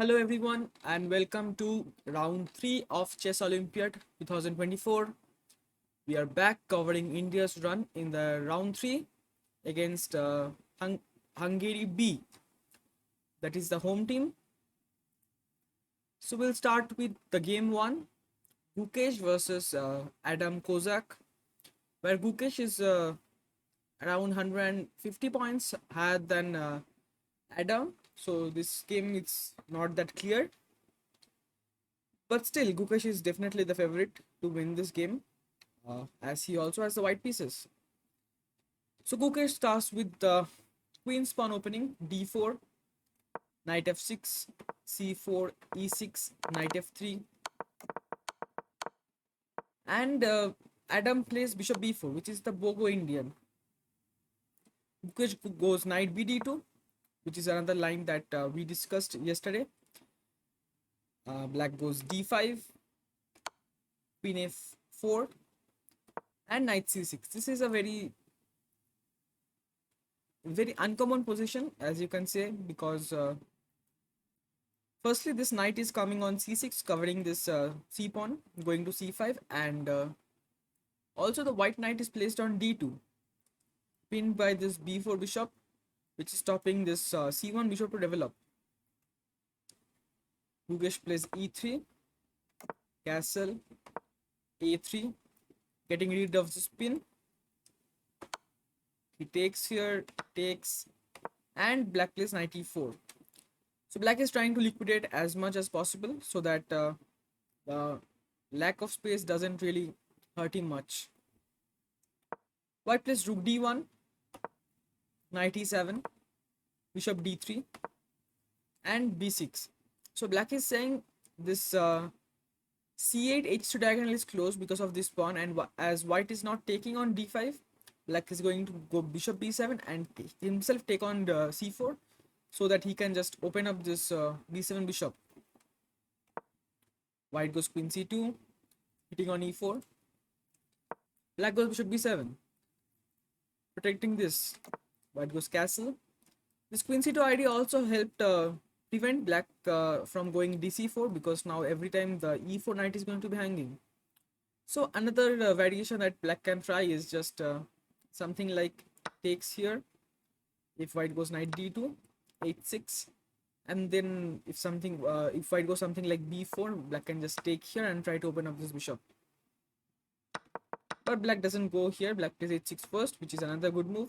Hello everyone and welcome to round 3 of Chess Olympiad 2024. We are back covering India's run in the round 3 against Hungary B, that is the home team. So we'll start with the game 1, Gukesh versus Adam Kozak, where Gukesh is around 150 points higher than Adam. So this game it's not that clear. But still, Gukesh is definitely the favorite to win this game, as he also has the white pieces. So Gukesh starts with the queen's pawn opening, d4, knight f6, c4, e6, knight f3, and Adam plays bishop b4, which is the Bogo Indian. Gukesh goes knight bd2, which is another line that we discussed yesterday. Black goes d5, queen f4, and knight c6. This is a very uncommon position, as you can say, because firstly this knight is coming on c6 covering this c pawn going to c5, and also the white knight is placed on d2 pinned by this b4 bishop, which is stopping this c1 bishop to develop. Gukesh plays e3, castle, a3, getting rid of this pin. He takes here, takes, and black plays knight e4. So black is trying to liquidate as much as possible so that the lack of space doesn't really hurt him much. White plays rook d1, knight e7, bishop d3, and b6. So black is saying this c8 h2 diagonal is closed because of this pawn, and as white is not taking on d5, black is going to go bishop b7 and himself take on c4 so that he can just open up this b7 bishop. White goes queen c2, hitting on e4. Black goes bishop b7, protecting this. White goes castle. This queen c2 idea also helped prevent black from going dc4, because now every time the e4 knight is going to be hanging. So another variation that black can try is just something like takes here. If white goes knight d2, h6, and then if white goes something like b4, black can just take here and try to open up this bishop. But black doesn't go here. Black plays h6 first, which is another good move.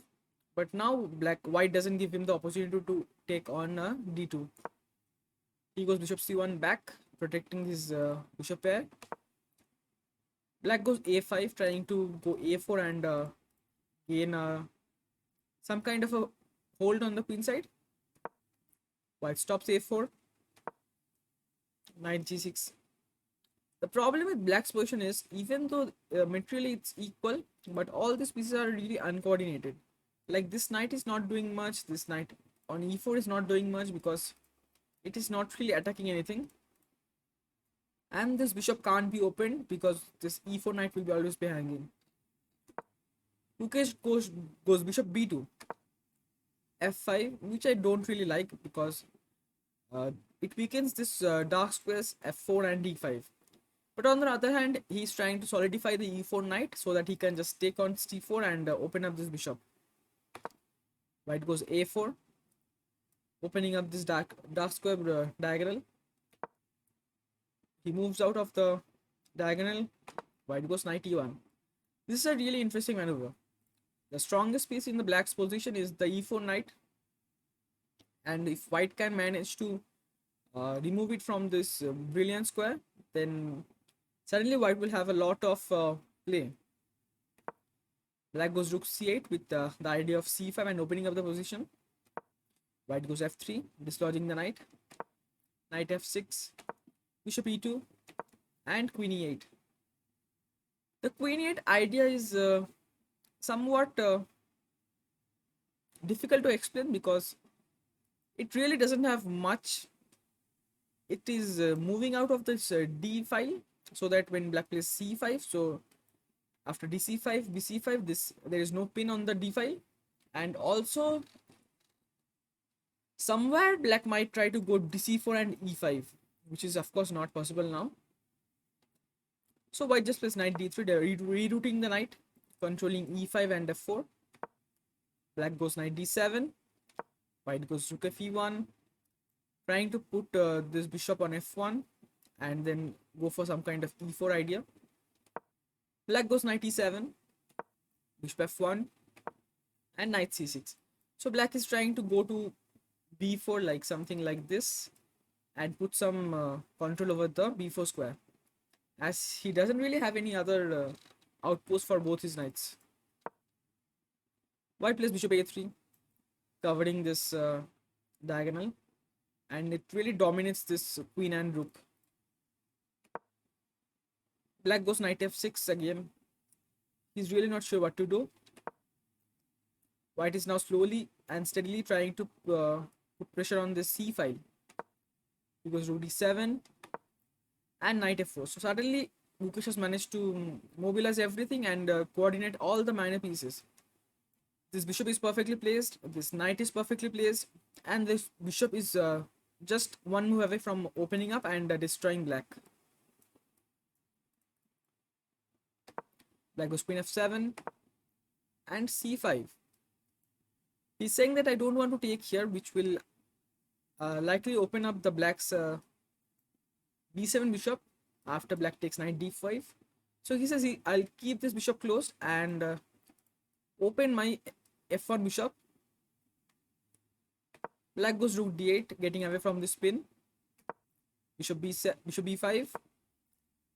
But now white doesn't give him the opportunity to take on d2. He goes bishop c1 back, protecting his bishop pair. Black goes a5, trying to go a4 and gain some kind of a hold on the queen side. White stops a4, knight g6. The problem with black's position is, even though materially it's equal, but all these pieces are really uncoordinated. Like this knight is not doing much, this knight on e4 is not doing much because it is not really attacking anything, and this bishop can't be opened because this e4 knight will be always be hanging. Gukesh goes bishop b2, f5, which I don't really like because it weakens this dark squares f4 and d5. But on the other hand, he's trying to solidify the e4 knight so that he can just take on c4 and open up this bishop. White goes a4, opening up this dark square diagonal. He moves out of the diagonal. White goes knight e1. This is a really interesting maneuver. The strongest piece in the black's position is the e4 knight, and if white can manage to remove it from this brilliant square, then suddenly white will have a lot of play. Black goes rook c8 with the idea of c5 and opening up the position. White goes f3, dislodging the knight. Knight f6, bishop e2, and queen e8. The queen e8 idea is somewhat difficult to explain because it really doesn't have much. It is moving out of this d file, so that when black plays c5, so after dc5, bc5, there is no pin on the d file, and also Somewhere black might try to go dc4 and e5, which is of course not possible now. So white just plays knight d3, they're rerouting the knight, controlling e5 and f4. Black goes knight d7, white goes rook fe1, trying to put this bishop on f1 and then go for some kind of e4 idea. Black goes knight e7, bishop f1, and knight c6. So black is trying to go to b4 like something like this and put some control over the b4 square, as he doesn't really have any other outpost for both his knights. White plays bishop a3, covering this diagonal, and it really dominates this queen and rook. Black goes knight f6 again. He's really not sure what to do. White is now slowly and steadily trying to put pressure on this c file. He goes rook d7 and knight f4. So suddenly Gukesh has managed to mobilize everything and coordinate all the minor pieces. This bishop is perfectly placed, this knight is perfectly placed, and this bishop is just one move away from opening up and destroying black. Black goes queen f7 and c5. He's saying that I don't want to take here, which will likely open up the black's b7 bishop after black takes knight d5. So he says I'll keep this bishop closed and open my f1 bishop. Black goes rook d8, getting away from this pin. Bishop b5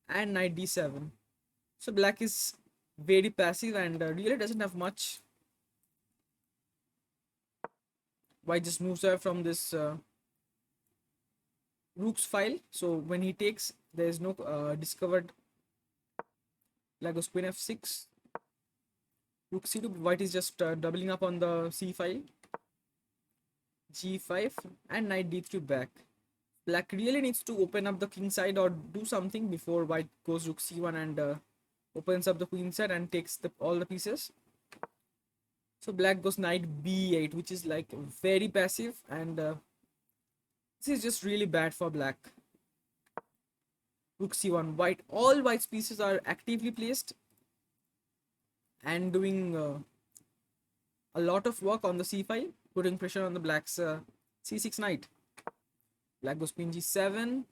and knight d7. So black is very passive and really doesn't have much. White just moves away from this rook's file. So when he takes, there is no discovered. Black goes queen f6. Rook c2. White is just doubling up on the c file. g5 and knight d3 back. Black really needs to open up the king side or do something before white goes rook c1 and opens up the queen side and takes all the pieces. So black goes knight b8, which is like very passive, and this is just really bad for black. Rook c1. All white's pieces are actively placed and doing a lot of work on the c file, putting pressure on the black's c6 knight. Black goes queen g7.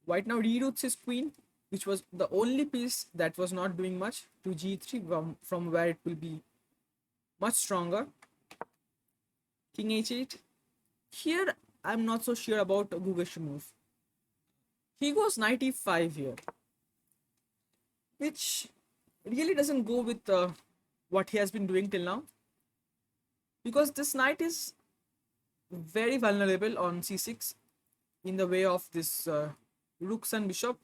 White now reroutes his queen, which was the only piece that was not doing much, to g3 from where it will be much stronger. King h8. Here I'm not so sure about Gukesh's move. He goes knight e5 here, which really doesn't go with what he has been doing till now, because this knight is very vulnerable on c6 in the way of this rooks and bishop,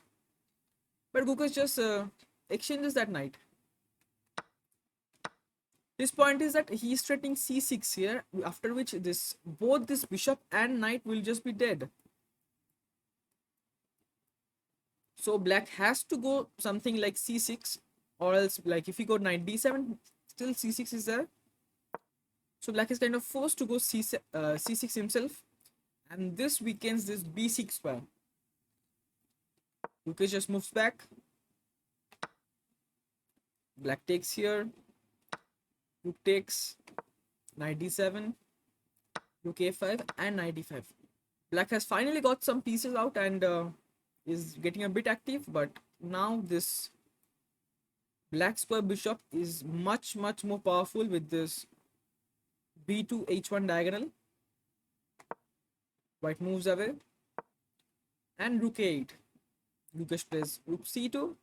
but Gukesh just exchanges that knight. His point is that he is threatening c6 here, after which both this bishop and knight will just be dead. So black has to go something like c6, or else like if he go knight d7, still c6 is there. So black is kind of forced to go c6 himself, and this weakens this b6 square. Gukesh just moves back. Black takes here. Rook takes, knight d7, rook a5 and knight d5. Black has finally got some pieces out and is getting a bit active, but now this black square bishop is much more powerful with this b2 h1 diagonal. White moves away and rook a8. Gukesh plays rook c2,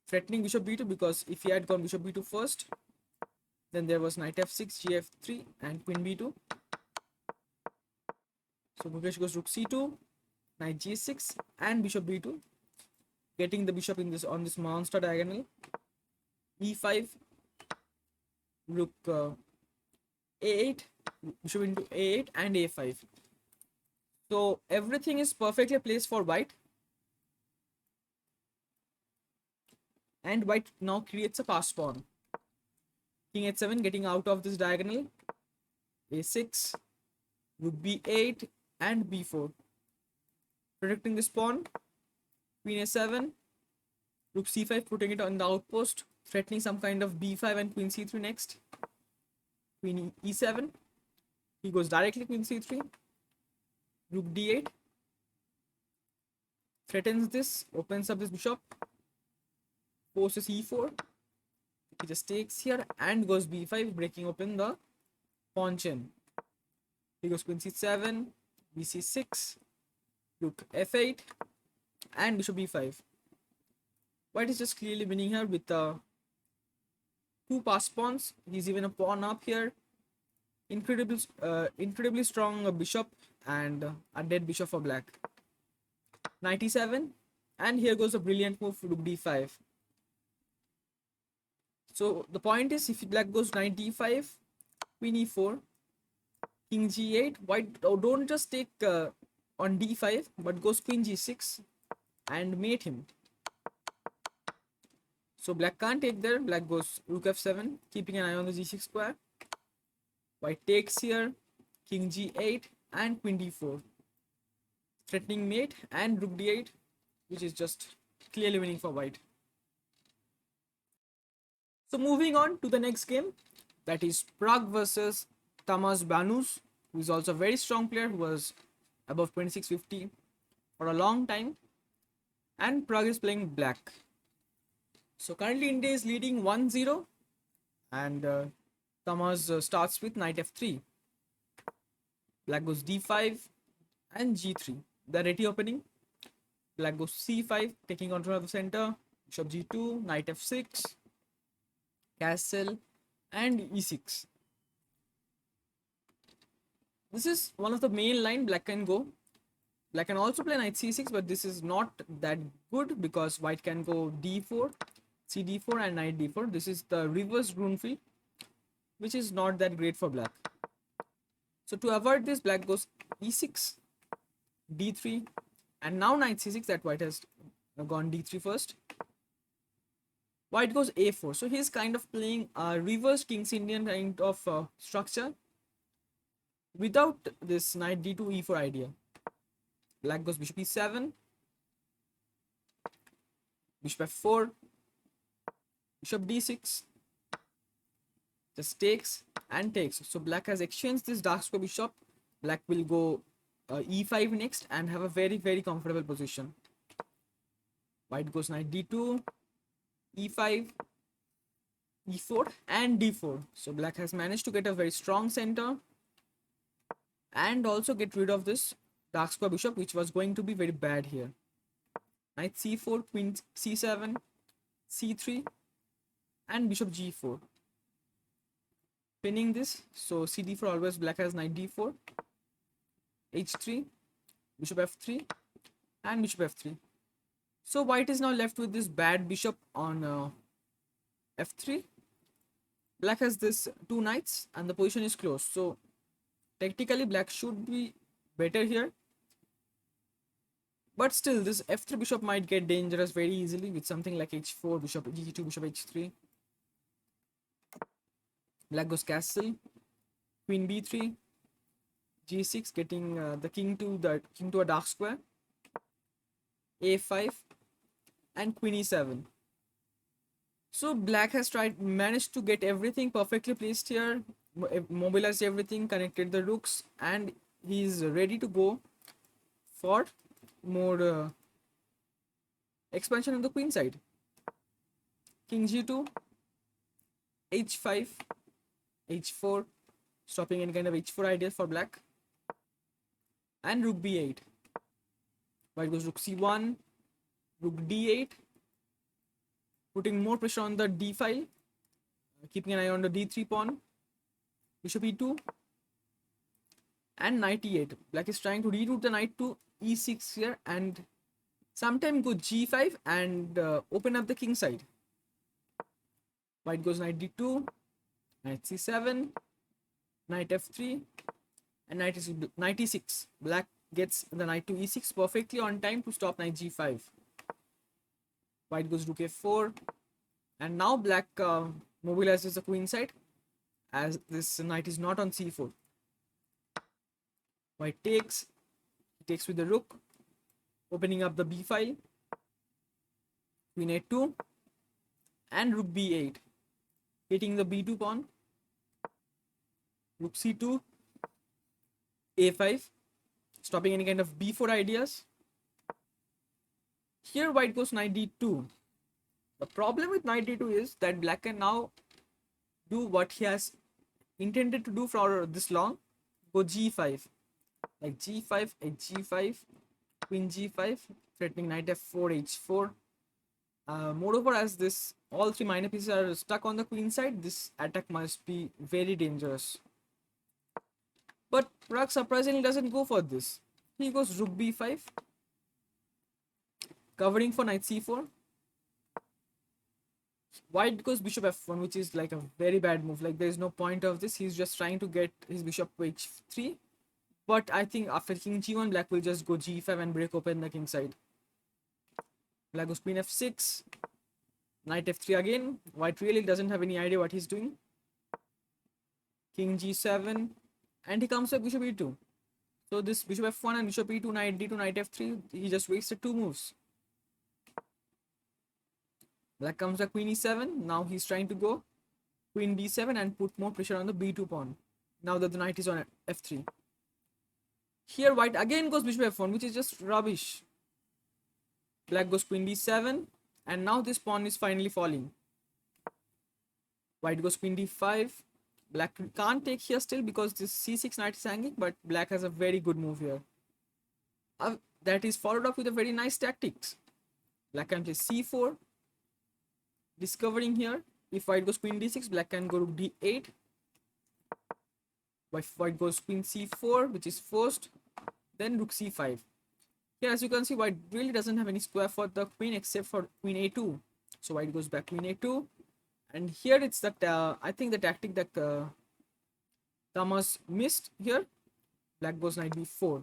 threatening bishop b2, because if he had gone bishop b2 first, then there was knight f6, gf3 and queen b2. So Gukesh goes rook c2, knight g6 and bishop b2, getting the bishop on this monster diagonal. e5, rook a8, bishop into a8 and a5. So everything is perfectly placed for white, and white now creates a pass pawn. King h7, getting out of this diagonal. a6, rook b8 and b4. Protecting this pawn, queen a7, rook c5, putting it on the outpost, threatening some kind of b5 and queen c3 next. Queen e7, he goes directly queen c3, rook d8, threatens this, opens up this bishop, forces e4, he just takes here and goes b5, breaking open the pawn chain. He goes queen c7, bc6, rook f8 and bishop b5. White is just clearly winning here with two passed pawns. He's even a pawn up here. Incredibly strong bishop and a dead bishop for black. Knight e7, and here goes a brilliant move, rook d5. So the point is, if black goes knight d5, queen e4, king g8, white don't just take on d5, but goes queen g6 and mate him. So black can't take there. Black goes rook f7, keeping an eye on the g6 square. White takes here, king g8 and queen d4, threatening mate, and rook d8, which is just clearly winning for white. So moving on to the next game, that is Pragg versus Tamas Banus, who is also a very strong player, who was above 2650 for a long time, and Pragg is playing black. So currently India is leading 1-0, and Tamas starts with knight f3. Black goes d5 and g3. The ready opening. Black goes c5, taking control of the center. Bishop g2, knight f6, castle, and e6. This is one of the main line black can go. Black can also play knight c6, but this is not that good because white can go d4, cd4 and knight d4. This is the reverse Grunfeld, which is not that great for black. So to avoid this, black goes e6, d3, and now knight c6, that white has gone d3 first. White goes a4. So he's kind of playing a reverse King's Indian kind of structure without this knight d2 e4 idea. Black goes bishop e7, bishop f4, bishop d6, just takes and takes. So black has exchanged this dark square bishop. Black will go e5 next and have a very comfortable position. White goes knight d2, e5, e4 and d4. So black has managed to get a very strong center and also get rid of this dark square bishop, which was going to be very bad here. Knight c4, queen c7, c3 and bishop g4, pinning this. So cd4, always black has knight d4, h3, bishop f3 and bishop f3. So white is now left with this bad bishop on f3. Black has this two knights and the position is close. So technically black should be better here, but still this f3 bishop might get dangerous very easily with something like h4, bishop g2, bishop h3. Black goes castle, queen b3, g6, getting the king to a dark square, a5 and queen e7. So black has managed to get everything perfectly placed here, mobilized everything, connected the rooks, and he's ready to go for more expansion on the queen side. King g2, h5, h4, stopping any kind of h4 idea for black, and rook b8. White goes rook c1, rook d8, putting more pressure on the d file, keeping an eye on the d3 pawn, bishop e2 and knight e8. Black is trying to reroute the knight to e6 here and sometime go g5 and open up the king side. White goes knight d2, knight c7, knight f3 and knight e6. Black gets the knight to e6 perfectly on time to stop knight g5. White goes rook f4, and now black mobilizes the queen side as this knight is not on c4. White takes, he takes with the rook, opening up the b file, queen a2, and rook b8, hitting the b2 pawn, rook c2, a5, stopping any kind of b4 ideas. Here white goes knight d2. The problem with knight d2 is that black can now do what he has intended to do for this long, go g5, like g5, h5, queen g5, threatening knight f4, h4. Moreover, as this all three minor pieces are stuck on the queen side, this attack must be very dangerous. But Pragg surprisingly doesn't go for this. He goes rook b5, covering for knight c4. White goes bishop f1, which is like a very bad move. Like there is no point of this. He's just trying to get his bishop to h3. But I think after king g1, black will just go g5 and break open the king side. Black goes queen f6, knight f3 again. White really doesn't have any idea what he's doing. King g7, and he comes with bishop e2. So this bishop f1 and bishop e2, knight d2, knight f3, he just wasted two moves. Black comes back queen e7. Now he's trying to go queen b7 and put more pressure on the b2 pawn. Now that the knight is on f3. Here white again goes bishop f1, which is just rubbish. Black goes queen b7, and now this pawn is finally falling. White goes queen d5. Black can't take here still because this c6 knight is hanging, but black has a very good move here. That is followed up with a very nice tactics. Black can play c4, discovering here if white goes queen d6, black can go rook d8. White goes queen c4, which is forced, then rook c5. Here as you can see, white really doesn't have any square for the queen except for queen a2. So white goes back queen a2, and here it's that I think the tactic that Thomas missed here. Black goes knight b4.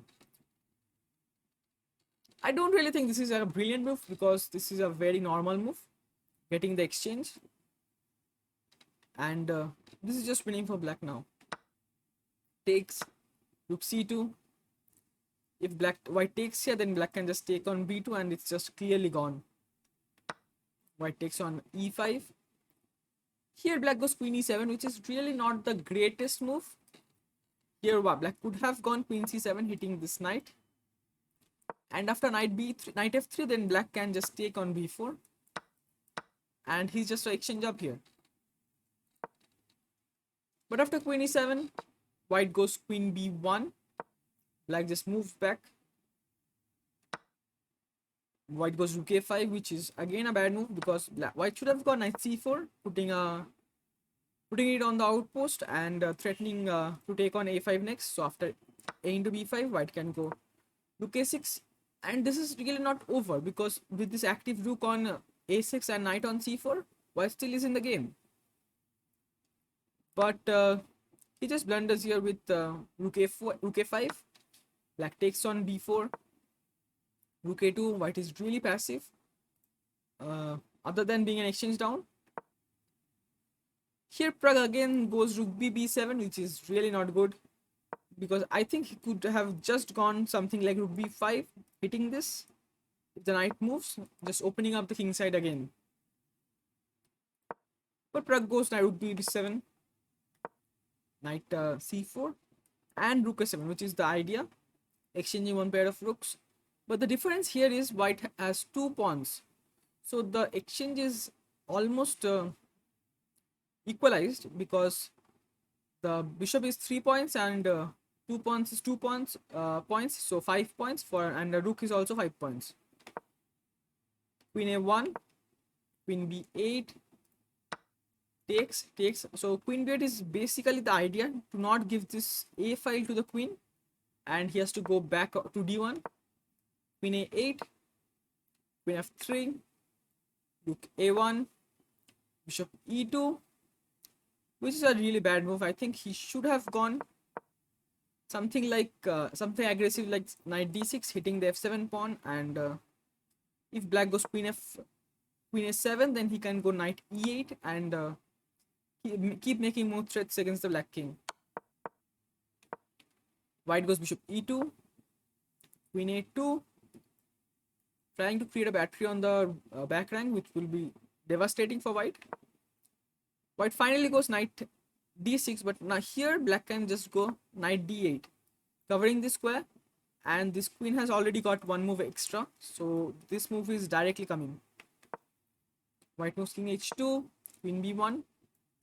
I don't really think this is a brilliant move because this is a very normal move, getting the exchange, and this is just winning for black now. Takes, rook c2. If white takes here, then black can just take on b2 and it's just clearly gone. White takes on e5. Here black goes queen e7, which is really not the greatest move. Here black could have gone queen c7, hitting this knight, and after knight b3, knight f3, then black can just take on b4, and he's just to exchange up here. But after queen e7, white goes queen b1. Black just moves back. White goes rook a5, which is again a bad move because white should have gone knight c4, putting it on the outpost and threatening to take on a5 next. So after a into b5, white can go rook a6, and this is really not over because with this active rook on a6 and knight on c4, white still is in the game. But he just blunders here with rook a5. Black takes on b4, rook a2. White is really passive, other than being an exchange down. Here Pragg again goes rook b7, which is really not good because I think he could have just gone something like rook b5, hitting this if the knight moves, just opening up the king side again. But Pragg goes knight rook b7, knight c4, and rook a7, which is the idea, exchanging one pair of rooks. But the difference here is white has two pawns, so the exchange is almost equalized because the bishop is 3 points and 2 pawns is 2 points, so 5 points for, and the rook is also 5 points. Queen a1, queen b8, takes. So queen b8 is basically the idea to not give this a file to the queen, and he has to go back to d1. Queen a8, queen f3, rook a1, bishop e2, which is a really bad move. I think he should have gone something like something aggressive like knight d6, hitting the f7 pawn, and if black goes queen a7, then he can go knight e8 and keep making more threats against the black king. White goes bishop e2, queen a2, trying to create a battery on the back rank, which will be devastating for white. White finally goes knight d6, but now here black can just go knight d8, covering the square, and this queen has already got one move extra, so this move is directly coming. White moves king h2, queen b1,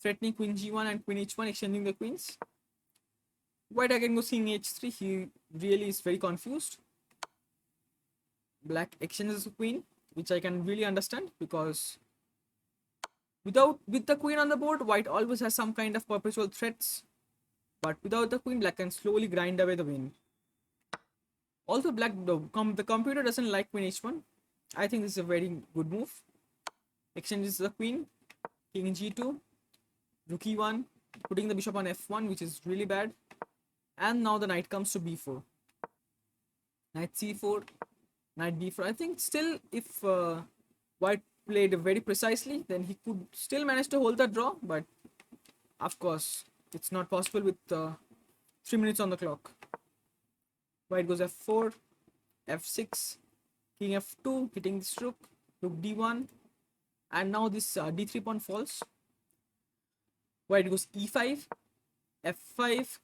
threatening queen g1 and queen h1, exchanging the queens. White again goes king h3, he really is very confused. Black exchanges the queen, which I can really understand, because with the queen on the board, white always has some kind of perpetual threats, but without the queen, black can slowly grind away the win. Also, the computer doesn't like queen h1. I think this is a very good move. Exchanges the queen, king g2, rook e1, putting the bishop on f1, which is really bad. And now the knight comes to b4. Knight c4, knight b4. I think still, if white played very precisely, then he could still manage to hold the draw, but of course, it's not possible with 3 minutes on the clock. White goes f4, f6, king f2, hitting this rook, rook d1, and now this d3 pawn falls. White goes e5, f5,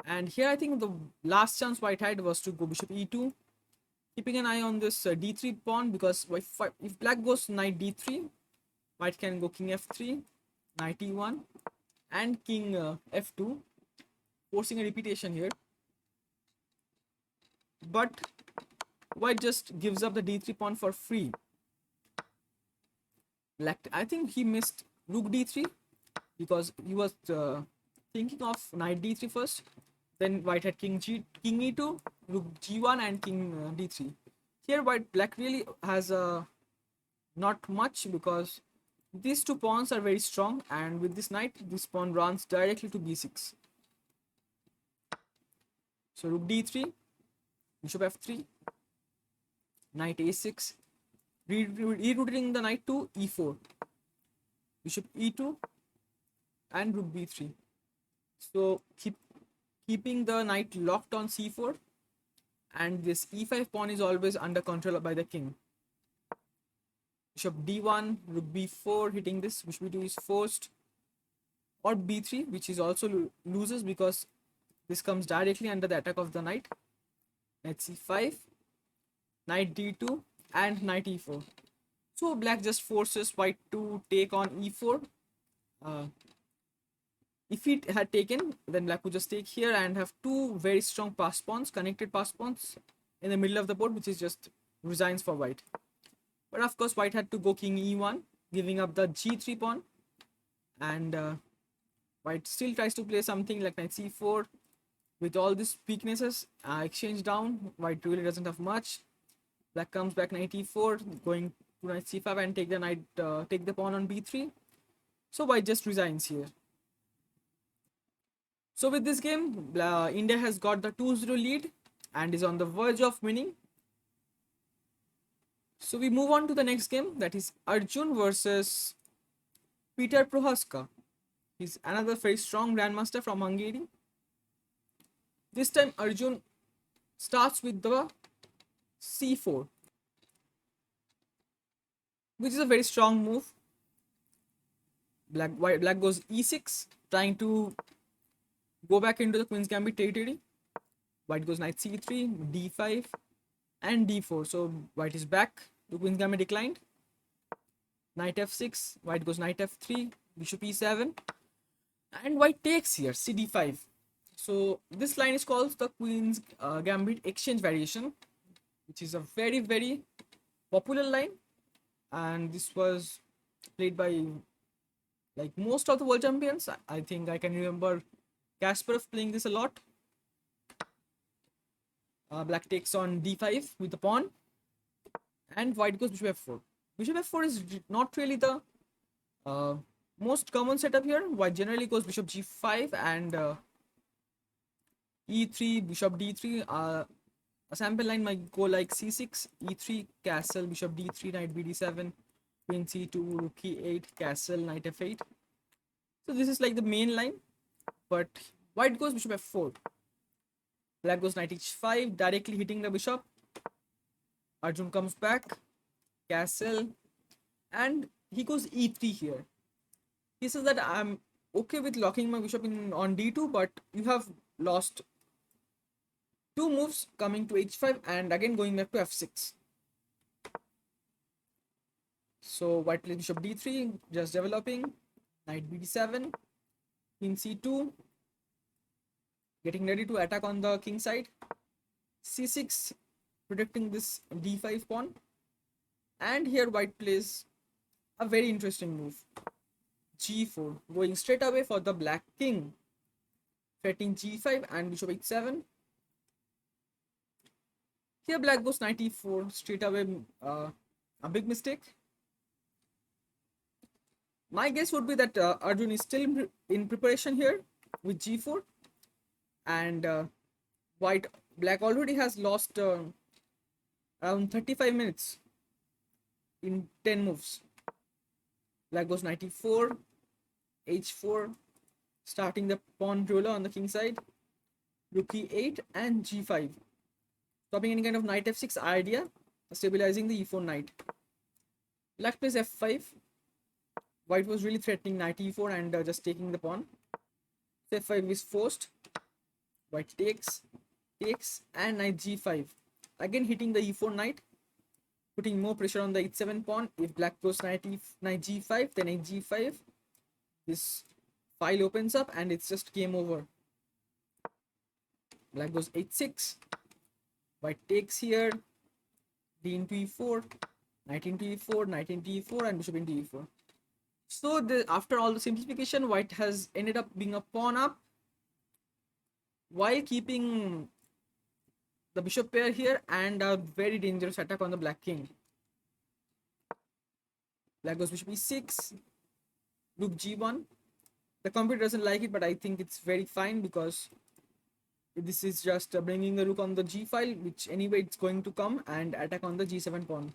and here I think the last chance white had was to go bishop e2, keeping an eye on this d3 pawn, because if black goes knight d3, white can go king f3, knight e1, and king f2, forcing a repetition here. But white just gives up the d3 pawn for free. Black, I think he missed rook d3, because he was thinking of knight d3 first. Then white had king e2, rook g1, and king d3. Here black really has not much, because these two pawns are very strong, and with this knight, this pawn runs directly to b6. So rook d3, bishop f3, knight a6, rerouting the knight to e4, bishop e2, and rook b3. So keeping the knight locked on c4, and this e5 pawn is always under control by the king. Bishop d1, rook b4, hitting this, bishop b2 is forced, or b3, which is also loses, because this comes directly under the attack of the knight. Knight c5, knight d2, and knight e4. So black just forces white to take on e4. If it had taken, then black would just take here and have two very strong pass pawns, connected pass pawns in the middle of the board, which is just resigns for white. But of course, white had to go king e1, giving up the g3 pawn, and white still tries to play something like knight c4. With all these weaknesses, exchange down, white really doesn't have much. Black comes back knight e4, going to knight c5 and take the pawn on b3. So white just resigns here. So with this game, India has got the 2-0 lead and is on the verge of winning. So we move on to the next game, that is Arjun versus Peter Prohaska. He's another very strong grandmaster from Hungary. This time Arjun starts with the c4, which is a very strong move. Black goes e6, trying to go back into the Queen's Gambit territory. White goes knight c3, d5, and d4. So white is back. The Queen's Gambit declined. Knight f6. White goes knight f3, bishop e7, and white takes here, cd5. So this line is called the Queen's Gambit exchange variation, which is a very, very popular line, and this was played by like most of the world champions. I think I can remember Kasparov playing this a lot. Black takes on d5 with the pawn, and white goes bishop f4. Bishop f4 is not really the most common setup here. White generally goes bishop g5 and e3, bishop d3. A sample line might go like c6, e3, castle, bishop d3, knight bd7, queen c2, rook e8, castle, knight f8. So this is like the main line, but white goes bishop f4. Black goes knight h5, directly hitting the bishop. Arjun comes back, castle, and he goes e3 here. He says that I'm okay with locking my bishop in on d2, but you have lost two moves coming to h5 and again going back to f6. So white plays bishop d3, just developing. Knight bd7, queen c2, getting ready to attack on the king side. c6, protecting this d5 pawn. And here white plays a very interesting move. g4, going straight away for the black king. Threatening g5 and bishop h7. Here black goes knight e4, straight away a big mistake. My guess would be that Arjun is still in preparation here with g4, and black already has lost around 35 minutes in 10 moves. Black goes knight e4, h4, starting the pawn roller on the king side, rook e8 and g5, stopping any kind of knight f6 idea, stabilizing the e4 knight. Black plays f5. White was really threatening knight e4 and just taking the pawn. So f5 is forced. White takes, and knight g5. Again hitting the e4 knight, putting more pressure on the h7 pawn. If black goes knight g5, then knight g5. This file opens up and it's just game over. Black goes h6. White takes here. D into e4, knight into e4, knight into e4, and bishop into e4. So after all the simplification, white has ended up being a pawn up while keeping the bishop pair here and a very dangerous attack on the black king. Black goes bishop e6, rook g1. The computer doesn't like it, but I think it's very fine because this is just bringing the rook on the g file, which anyway it's going to come and attack on the g7 pawn.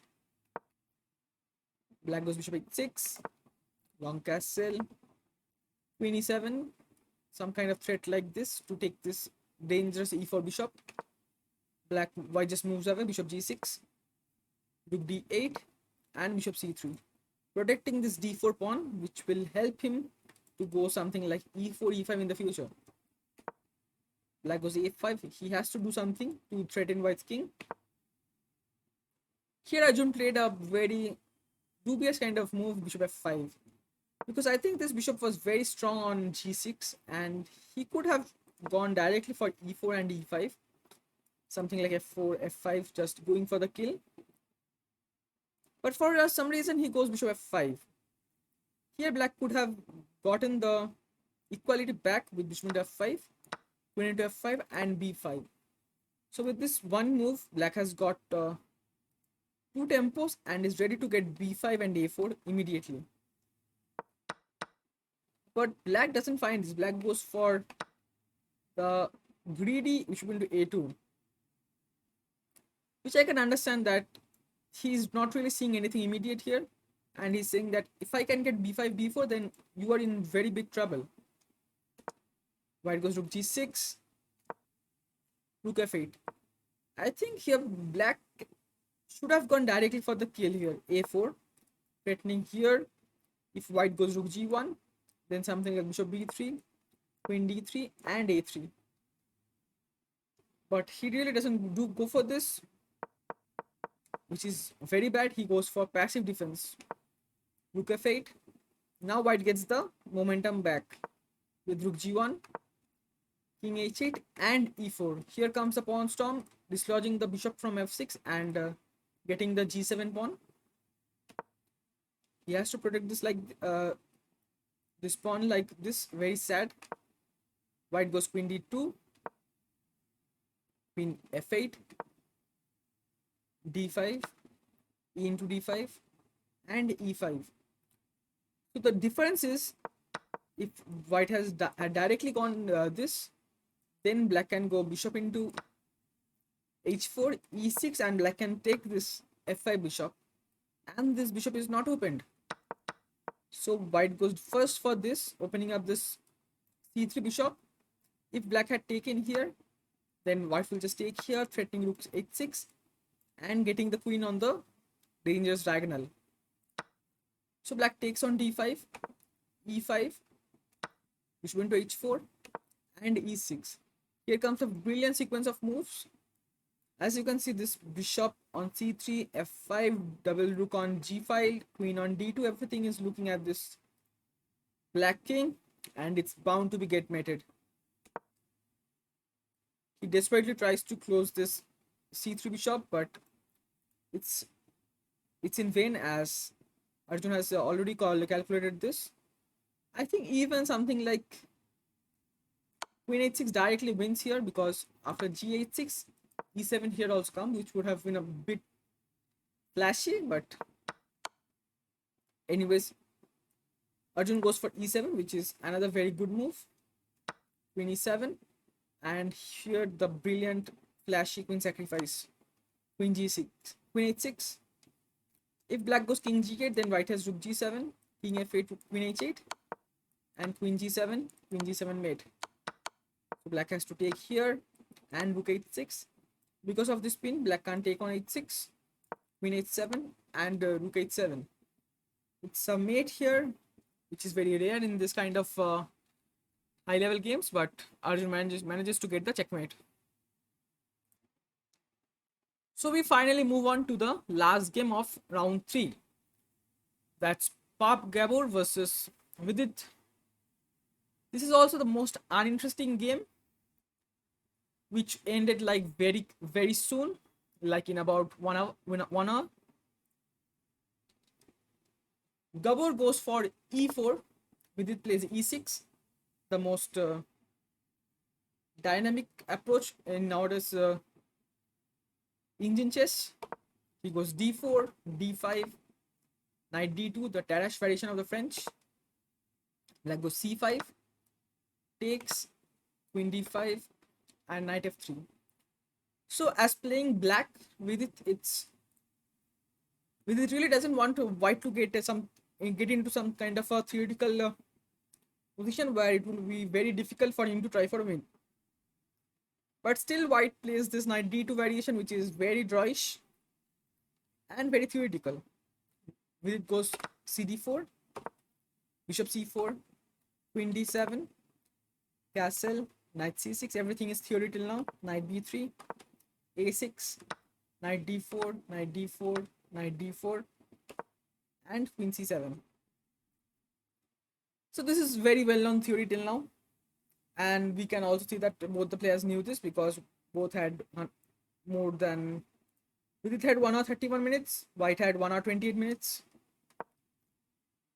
Black goes bishop h6. Long castle, queen e7, some kind of threat like this to take this dangerous e4 bishop. White just moves away, bishop g6, rook d8, and bishop c3, protecting this d4 pawn, which will help him to go something like e4, e5 in the future. Black goes a5, he has to do something to threaten white's king. Here Arjun played a very dubious kind of move, bishop f5. Because I think this bishop was very strong on g6 and he could have gone directly for e4 and e5. Something like f4, f5, just going for the kill. But for some reason he goes bishop f5. Here black could have gotten the equality back with bishop into f5, queen into f5 and b5. So with this one move, black has got two tempos and is ready to get b5 and a4 immediately. But black doesn't find this. Black goes for the greedy bishop into a2, which I can understand that he's not really seeing anything immediate here, and he's saying that if I can get b5, b4, then you are in very big trouble. White goes rook g6, rook f8. I think here black should have gone directly for the kill here, a4, threatening here. If white goes rook g1, then something like bishop b3, queen d3 and a3. But he really doesn't go for this, which is very bad. He goes for passive defense. Rook f8. Now white gets the momentum back with rook g1, king h8 and e4. Here comes the pawn storm, dislodging the bishop from f6 and getting the g7 pawn. He has to protect this like this pawn like this, very sad. White goes queen d2, queen f8, d5, e into d5 and e5. So the difference is, if white has had directly gone this, then black can go bishop into h4, e6 and black can take this f5 bishop, and this bishop is not opened. So white goes first for this, opening up this c3 bishop. If black had taken here, Then white will just take here, threatening rook h6 and getting the queen on the dangerous diagonal. So black takes on d5, e5, bishop into h4 and e6. Here comes a brilliant sequence of moves. As you can see, this bishop on c3, f5, double rook on g5, queen on d2, everything is looking at this black king and it's bound to be get mated. He desperately tries to close this c3 bishop, but it's in vain, as Arjun has already calculated this. I think even something like queen h6 directly wins here, because after g8-6, e7 here also come, which would have been a bit flashy, but anyways, Arjun goes for e7, which is another very good move. Queen e7, and here the brilliant flashy queen sacrifice. Queen g6, queen h6. If black goes king g8, then white has rook g7, king f8 to queen h8, and queen g7, queen g7 mate. So black has to take here and rook h6. Because of this pin, black can't take on h6, queen h7, and rook h7. It's a mate here, which is very rare in this kind of high level games, but Arjun manages to get the checkmate. So we finally move on to the last game of round 3. That's Gabor versus Vidit. This is also the most uninteresting game, which ended like very soon, like in about 1 hour. 1 hour. Gabor goes for e4. Vidit plays e6, the most dynamic approach in nowadays Indian chess. He goes d4, d5, knight d2, the Tarrasch variation of the French. Black goes c5, takes, queen d5, and knight f3. So as playing black with it, really doesn't want white to get into some kind of a theoretical position where it will be very difficult for him to try for a win. But still, white plays this knight d2 variation, which is very drawish and very theoretical. With it goes cd4, bishop c4, queen d7, castle, knight c6. Everything is theory till now. Knight b3, a6, knight d4, knight d4, knight d4, and queen c7. So this is very well known theory till now, and we can also see that both the players knew this, because both had more than Vidit had 1 hour 31 minutes, white had 1 hour 28 minutes.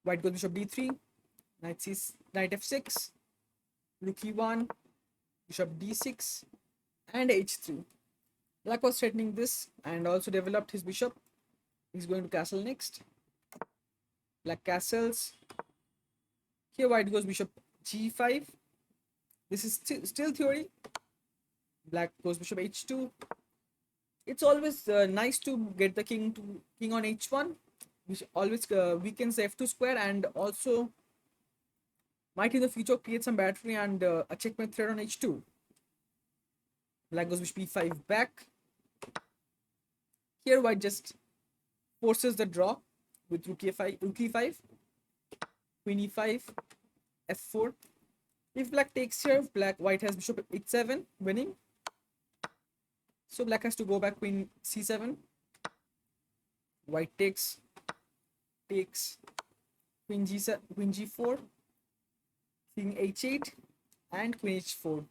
White goes bishop d3, knight f6, rook e1, bishop d6, and h3. Black was threatening this and also developed his bishop. He's going to castle next. Black castles. Here white goes bishop g5. This is still theory. Black goes bishop h2. It's always nice to get the king on h1, which always weakens the f2 square, and also might in the future create some battery and a checkmate threat on h2. Black goes bishop e5 back. Here white just forces the draw with rook e5, queen e5, f4. If black takes here, white has bishop h7 winning. So black has to go back queen c7. White takes, queen g4, king h8, and queen h4,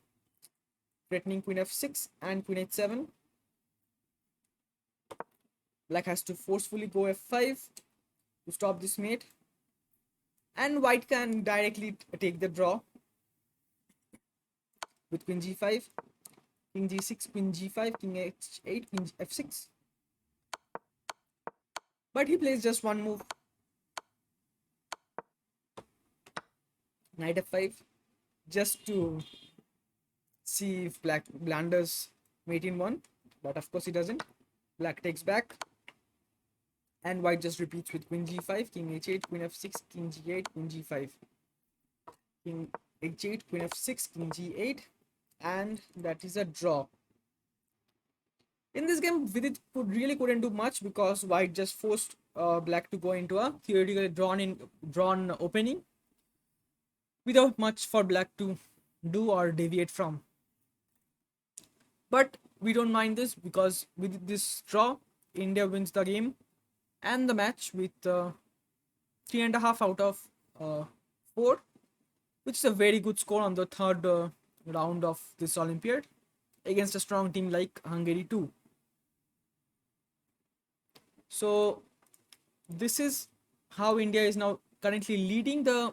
threatening queen f6 and queen h7. Black has to forcefully go f5 to stop this mate, and white can directly take the draw with queen g5, king g6, queen g5, king h8, king f6. But he plays just one move, knight f5, just to see if black blunders mate in one, but of course he doesn't. Black takes back, and white just repeats with queen g5, king h8, queen f6, king g8, queen g5, king h8, queen f6, king g8, and that is a draw. In this game, Vidit really couldn't do much because White just forced Black to go into a theoretically drawn opening without much for Black to do or deviate from. But we don't mind this because with this draw, India wins the game and the match with 3.5 out of 4, which is a very good score on the third round of this Olympiad against a strong team like Hungary too. So this is how India is now currently leading the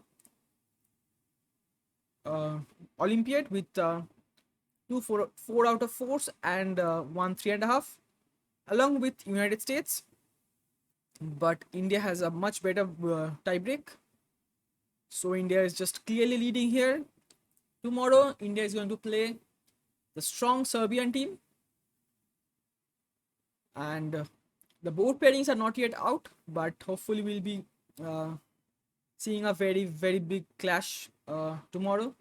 uh, Olympiad with four out of 4s and 1 3.5, along with United States. But India has a much better tiebreak. So India is just clearly leading here. Tomorrow, India is going to play the strong Serbian team. And the board pairings are not yet out, but hopefully we'll be seeing a very, very big clash tomorrow.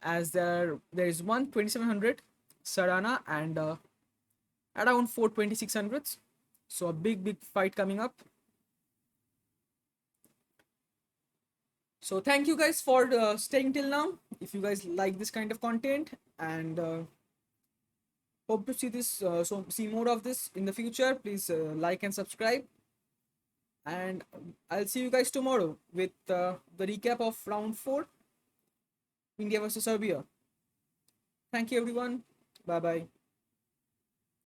As there is one 2700 Sarana and around 4 2600s. So a big fight coming up. So thank you guys for staying till now. If you guys like this kind of content, and hope to see this, see more of this in the future, please like and subscribe. And I'll see you guys tomorrow with the recap of round 4, India versus Serbia. Thank you everyone. Bye bye.